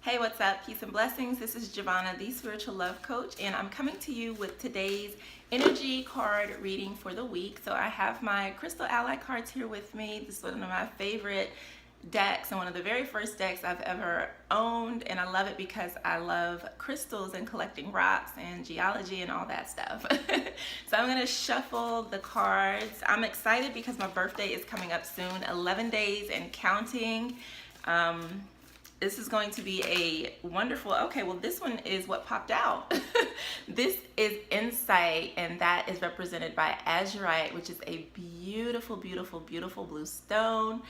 Hey, what's up? Peace and blessings. This is Jovhannah, the spiritual love coach, and I'm coming to you with today's energy card reading for the week. So I have my Crystal Ally cards here with me. This is one of my favorite decks and one of the very first decks I've ever owned, and I love it because I love crystals and collecting rocks and geology and all that stuff. So I'm going to shuffle the cards. I'm excited because my birthday is coming up soon, 11 days and counting. This is going to be a wonderful, okay, well this one is what popped out. This is insight, and that is represented by azurite, which is a beautiful, beautiful, beautiful blue stone.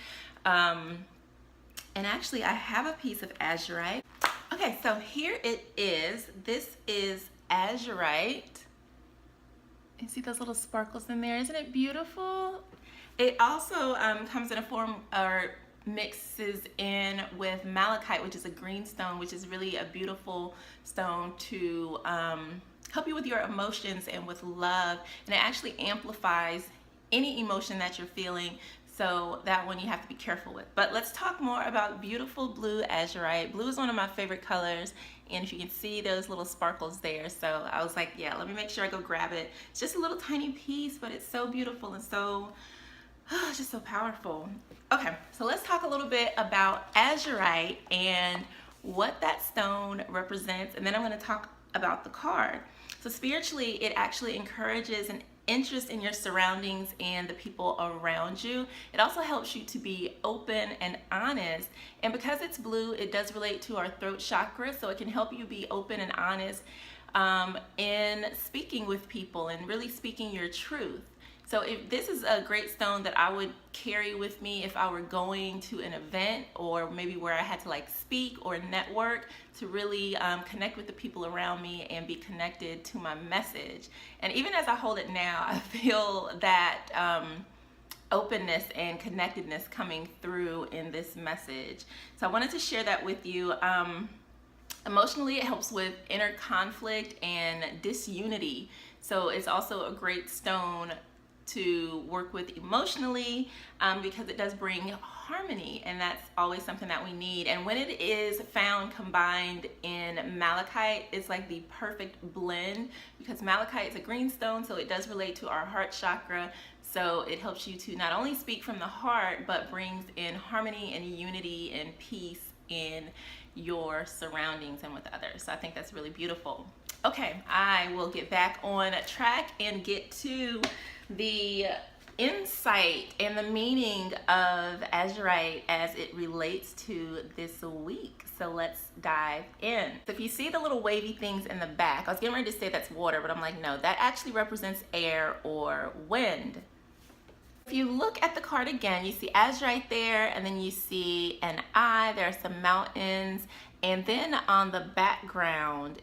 And actually I have a piece of azurite. Okay, so here it is. This is azurite. You see those little sparkles in there? Isn't it beautiful? It also comes in a form or mixes in with malachite, which is a green stone, which is really a beautiful stone to help you with your emotions and with love, and it actually amplifies any emotion that you're feeling, so that one you have to be careful with. But let's talk more about beautiful blue azurite. Blue is one of my favorite colors, and if you can see those little sparkles there, so I was like, yeah, let me make sure I go grab it. It's just a little tiny piece, but it's so beautiful and so it's just so powerful. Okay, so let's talk a little bit about azurite and what that stone represents, and then I'm going to talk about the card. So spiritually, it actually encourages an interest in your surroundings and the people around you. It also helps you to be open and honest, and because it's blue, it does relate to our throat chakra, so it can help you be open and honest in speaking with people and really speaking your truth. So if this is a great stone that I would carry with me if I were going to an event, or maybe where I had to like speak or network, to really connect with the people around me and be connected to my message. And even as I hold it now, I feel that openness and connectedness coming through in this message. So I wanted to share that with you. Emotionally, it helps with inner conflict and disunity. So it's also a great stone to work with emotionally, because it does bring harmony, and that's always something that we need. And when it is found combined in malachite, it's like the perfect blend, because malachite is a green stone, so it does relate to our heart chakra. So it helps you to not only speak from the heart, but brings in harmony and unity and peace in your surroundings and with others. So I think that's really beautiful. Okay, I will get back on track and get to the insight and the meaning of azurite as it relates to this week. So let's dive in. So if you see the little wavy things in the back, I was getting ready to say that's water, but I'm like, no, that actually represents air or wind. If you look at the card again, you see azurite there, and then you see an eye, there are some mountains, and then on the background,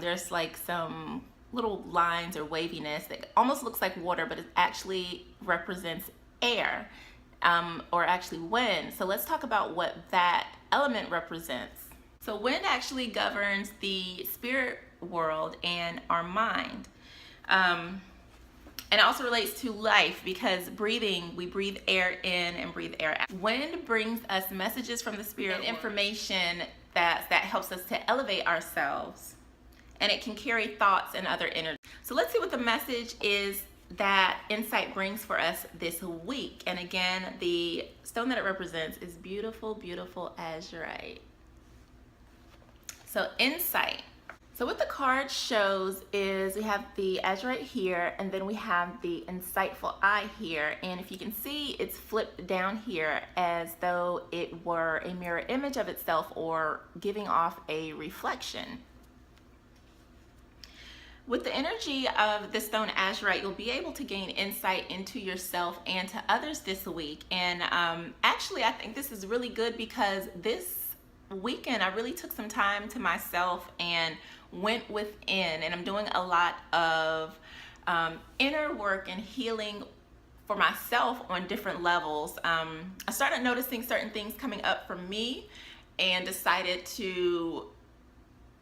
there's like some little lines or waviness that almost looks like water, but it actually represents air, or actually wind. So let's talk about what that element represents. So wind actually governs the spirit world and our mind. And it also relates to life, because breathing, we breathe air in and breathe air out. Wind brings us messages from the spirit and information that helps us to elevate ourselves, and it can carry thoughts and other energy. So let's see what the message is that insight brings for us this week. And again, the stone that it represents is beautiful, beautiful azurite. So insight. So what the card shows is we have the azurite here, and then we have the insightful eye here. And if you can see, it's flipped down here as though it were a mirror image of itself, or giving off a reflection. With the energy of the stone azurite, you'll be able to gain insight into yourself and to others this week. And actually, I think this is really good, because this weekend I really took some time to myself and went within, and I'm doing a lot of inner work and healing for myself on different levels. I started noticing certain things coming up for me, and decided to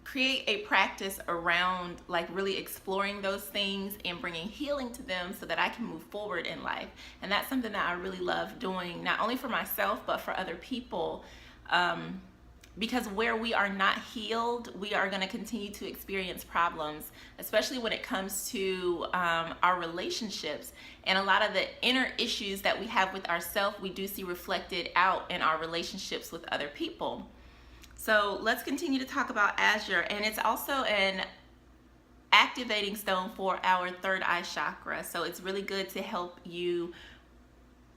create a practice around like really exploring those things and bringing healing to them, so that I can move forward in life. And that's something that I really love doing, not only for myself but for other people, because where we are not healed, we are going to continue to experience problems, especially when it comes to our relationships. And a lot of the inner issues that we have with ourselves, we do see reflected out in our relationships with other people. So let's continue to talk about azure. And it's also an activating stone for our third eye chakra. So it's really good to help you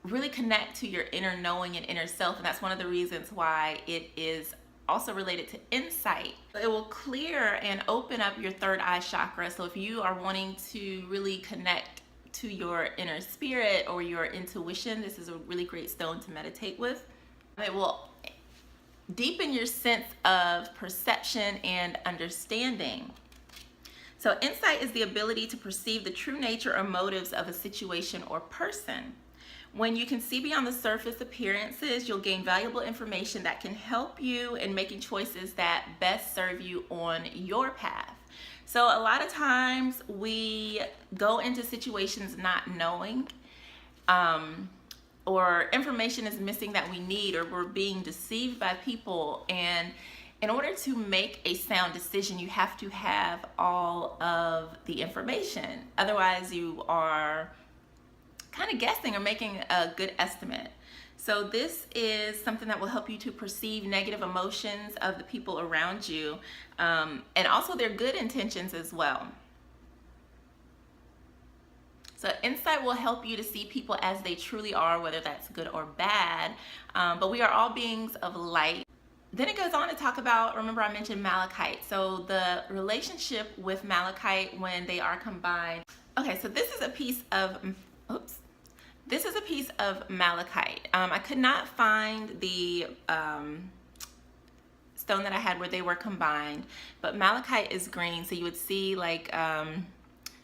really connect to your inner knowing and inner self. And that's one of the reasons why it is also related to insight. It will clear and open up your third eye chakra. So if you are wanting to really connect to your inner spirit or your intuition, this is a really great stone to meditate with. It will deepen your sense of perception and understanding. So insight is the ability to perceive the true nature or motives of a situation or person. When you can see beyond the surface appearances, you'll gain valuable information that can help you in making choices that best serve you on your path. So a lot of times we go into situations not knowing, or information is missing that we need, or we're being deceived by people. And in order to make a sound decision, you have to have all of the information. Otherwise, you are kind of guessing or making a good estimate. So this is something that will help you to perceive negative emotions of the people around you, and also their good intentions as well. So insight will help you to see people as they truly are, whether that's good or bad, but we are all beings of light. Then it goes on to talk about, remember I mentioned malachite. So the relationship with malachite when they are combined. Okay, so this is a piece of, this is a piece of malachite. I could not find the stone that I had where they were combined, but malachite is green, so you would see like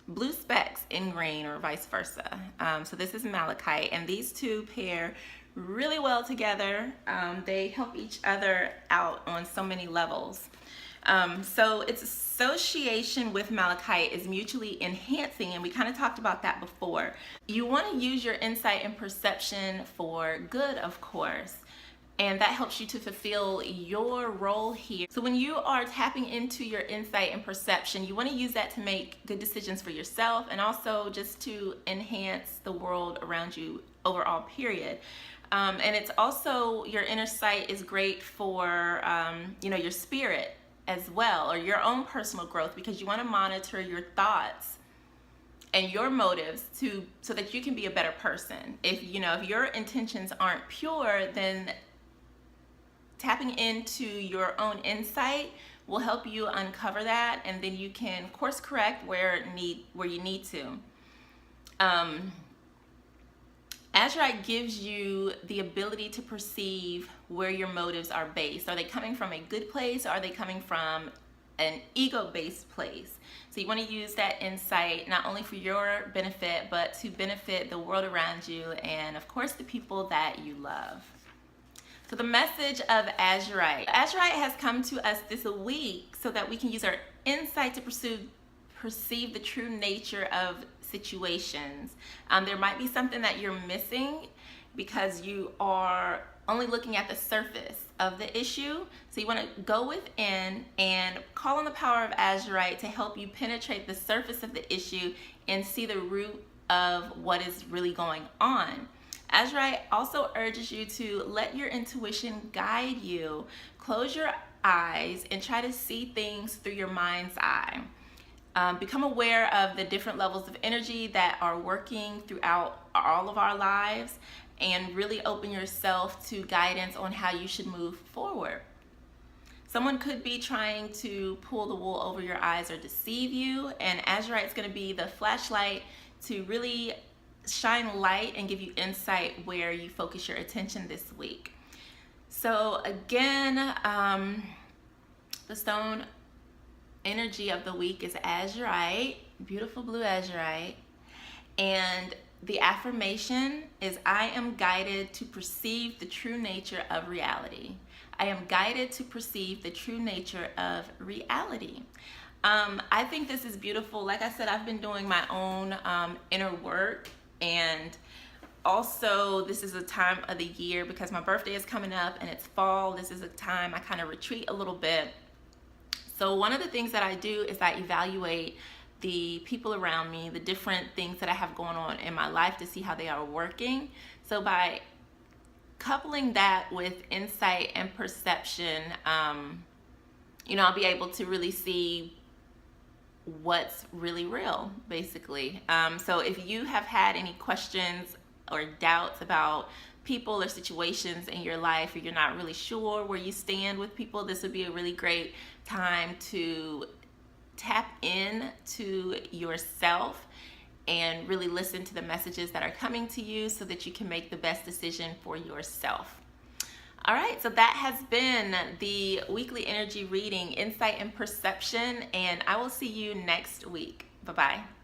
blue specks in green or vice versa. So this is malachite, and these two pair really well together. They help each other out on so many levels. So its association with malachite is mutually enhancing, and we kind of talked about that before. You want to use your insight and perception for good, of course, and that helps you to fulfill your role here. So when you are tapping into your insight and perception, you want to use that to make good decisions for yourself, and also just to enhance the world around you overall, period. And it's also, your inner sight is great for your spirit as well, or your own personal growth, because you want to monitor your thoughts and your motives so that you can be a better person. If your intentions aren't pure, then tapping into your own insight will help you uncover that, and then you can course correct where you need to. Azurite gives you the ability to perceive where your motives are based. Are they coming from a good place, or are they coming from an ego-based place? So you want to use that insight not only for your benefit, but to benefit the world around you and, of course, the people that you love. So the message of azurite. Azurite has come to us this week so that we can use our insight to perceive the true nature of situations. There might be something that you're missing because you are only looking at the surface of the issue. So you want to go within and call on the power of azurite to help you penetrate the surface of the issue and see the root of what is really going on. Azurite also urges you to let your intuition guide you. Close your eyes and try to see things through your mind's eye. Become aware of the different levels of energy that are working throughout all of our lives, and really open yourself to guidance on how you should move forward. Someone could be trying to pull the wool over your eyes or deceive you, and azurite is going to be the flashlight to really shine light and give you insight where you focus your attention this week. So again, the stone energy of the week is azurite, beautiful blue azurite, and the affirmation is, I am guided to perceive the true nature of reality. I am guided to perceive the true nature of reality. I think this is beautiful. Like I said, I've been doing my own inner work, and Also, this is a time of the year because my birthday is coming up and it's fall. This is a time I kind of retreat a little bit. So one of the things that I do is I evaluate the people around me, the different things that I have going on in my life to see how they are working. So by coupling that with insight and perception, I'll be able to really see what's really real, basically. So if you have had any questions or doubts about people or situations in your life, or you're not really sure where you stand with people, this would be a really great time to tap in to yourself and really listen to the messages that are coming to you so that you can make the best decision for yourself. All right, so that has been the weekly energy reading, Insight and Perception, and I will see you next week. Bye-bye.